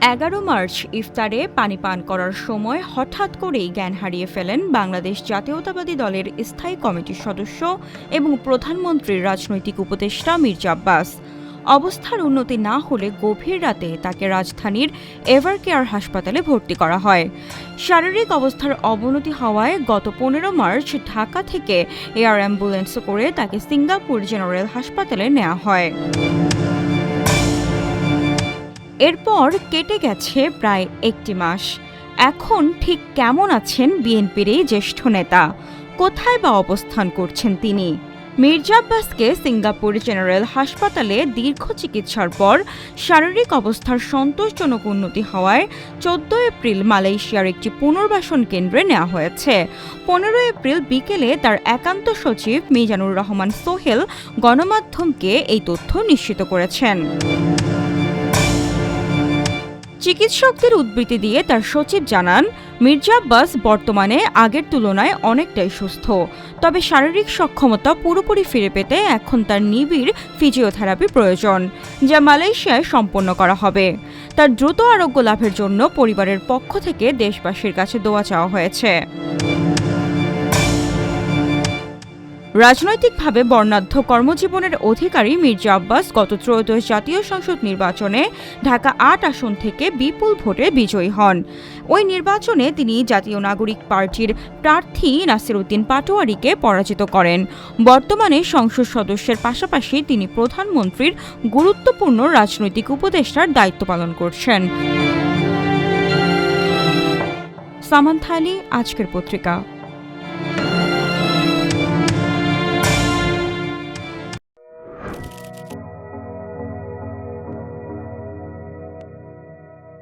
11 March ইফতারে পানি পান করার সময় হঠাৎ করেই জ্ঞান হারিয়ে ফেলেন বাংলাদেশ জাতীয়তাবাদী দলের স্থায়ী কমিটির সদস্য এবং প্রধানমন্ত্রীর রাজনৈতিক উপদেষ্টা মির্জা আব্বাস। অবস্থার উন্নতি না হলে গভীর রাতে তাকে রাজধানীর এভারকেয়ার হাসপাতালে ভর্তি করা হয়। শারীরিক অবস্থার অবনতি হওয়ায় গত 15 মার্চ ঢাকা থেকে এয়ার অ্যাম্বুলেন্সে করে তাকে সিঙ্গাপুর জেনারেল হাসপাতালে নেওয়া হয়। এরপর কেটে গেছে প্রায় 1 মাস। এখন ঠিক কেমন আছেন বিএনপির এই জ্যেষ্ঠ নেতা? কোথায় বা অবস্থান করছেন তিনি? মির্জা আব্বাসকে সিঙ্গাপুর জেনারেল হাসপাতালে দীর্ঘ চিকিৎসার পর শারীরিক অবস্থার সন্তোষজনক উন্নতি হওয়ায় 14 এপ্রিল মালয়েশিয়ার একটি পুনর্বাসন কেন্দ্রে নেওয়া হয়েছে। 15 এপ্রিল বিকেলে তার একান্ত সচিব মিজানুর রহমান সোহেল গণমাধ্যমকে এই তথ্য নিশ্চিত করেছেন। চিকিৎসকদের উদ্ধৃতি দিয়ে তার সচিব জানান, মির্জা আব্বাস বর্তমানে আগের তুলনায় অনেকটাই সুস্থ। তবে শারীরিক সক্ষমতা পুরোপুরি ফিরে পেতে এখন তার নিবিড় ফিজিওথেরাপি প্রয়োজন, যা মালয়েশিয়ায় সম্পন্ন করা হবে। তার দ্রুত আরোগ্য লাভের জন্য পরিবারের পক্ষ থেকে দেশবাসীর কাছে দোয়া চাওয়া হয়েছে। রাজনৈতিকভাবে বর্ণাঢ্য কর্মজীবনের অধিকারী মির্জা আব্বাস গত ত্রয়োদশ জাতীয় সংসদ নির্বাচনে ঢাকা ৮ আসন থেকে বিপুল ভোটে বিজয়ী হন। ওই নির্বাচনে তিনি জাতীয় নাগরিক পার্টির প্রার্থী নাসির উদ্দিন পাটোয়ারীকে পরাজিত করেন। বর্তমানে সংসদ সদস্যের পাশাপাশি তিনি প্রধানমন্ত্রীর গুরুত্বপূর্ণ রাজনৈতিক উপদেষ্টার দায়িত্ব পালন করছেন। সামান্থা আলী, আজকের পত্রিকা।